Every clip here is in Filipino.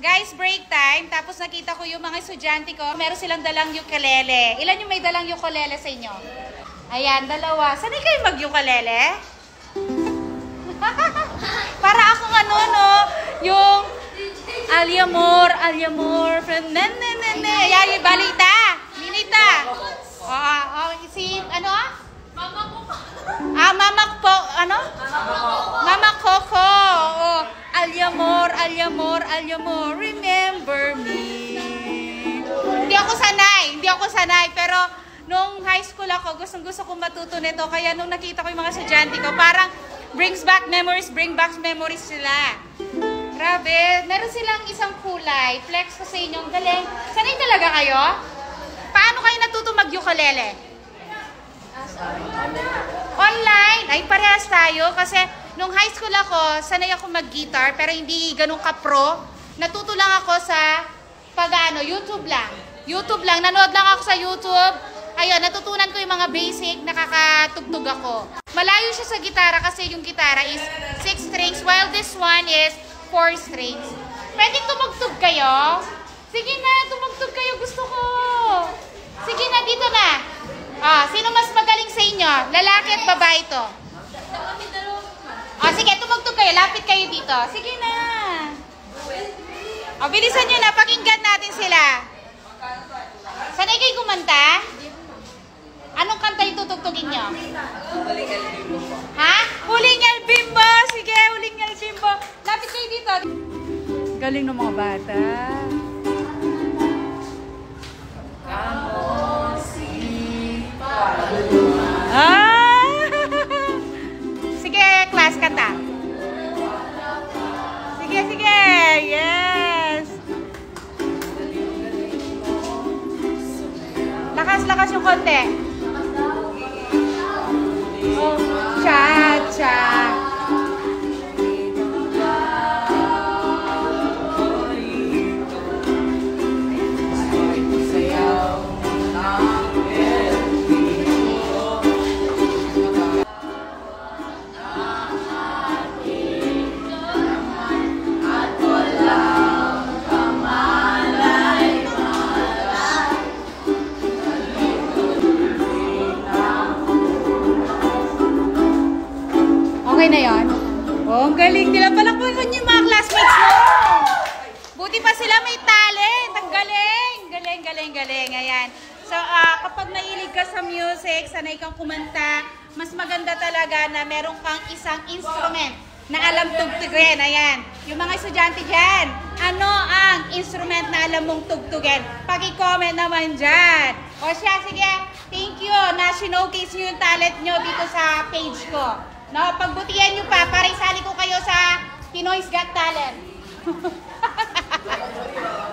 Guys, break time. Tapos nakita ko yung mga estudyante ko. Meron silang dalang ukulele. Ilan yung may dalang ukulele sa inyo? Ayan, dalawa. Sanay kayo mag-ukulele? Para akong ano, no? Yung Alyamor, Ayan, yung balita. Ninita. Si, ano? Mama ko. Mama po, ano? Mama Coco. Oh, Alyamor, remember me. Hindi ako sanay, pero nung high school ako, gustong-gusto kong matuto nito. Kaya nung nakita ko yung mga estudyante ko, parang bring back memories sila. Grabe, meron silang isang kulay. Flex ko sa inyo, ang galing. Sanay talaga kayo? Paano kayo natuto mag-ukulele? Online. Ay, parehas tayo. Kasi nung high school ako, sanay ako mag-guitar, pero hindi ganun ka-pro. Natuto lang ako sa YouTube lang. Nanood lang ako sa YouTube. Ayun, natutunan ko yung mga basic, nakakatugtog ako. Malayo siya sa gitara kasi yung gitara is 6 strings, while this one is 4 strings. Pwedeng tumugtog kayo? Sige na, tumugtog kayo. Gusto ko. Sige na, dito na. Sino mas magaling sa inyo? Lalaki at babae to? Sige, tumugtog kayo. Lapit kayo dito. Sige na. Bilisan nyo na. Pakinggan natin sila. Sanay kayo kumanta? Anong kanta yung tutugtugin nyo? Huling El Bimbo po. Ha? Huling El Bimbo! Sige, Huling El Bimbo. Lapit kayo dito. Galing ng mga bata. Sige, class, kanta. Sige. Yes. Lakas yung konti. Cha-cha. Okay na yan? Ang galing nila. Palakpakan yung mga classmates mo. Buti pa sila may talent. Ang galing. Galing. Ayan. So, kapag mahilig ka sa music, sanay kang kumanta, mas maganda talaga na meron kang isang instrument na alam tugtugin. Ayan. Yung mga estudyante dyan, ano ang instrument na alam mong tugtugin? Paki-comment naman dyan. O siya, sige. Thank you na sinowcase nyo yung talent nyo dito sa page ko. No, pagbutihan nyo pa para isali ko kayo sa Pinoy's Got Talent.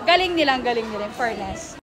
Galing nilang, fairness.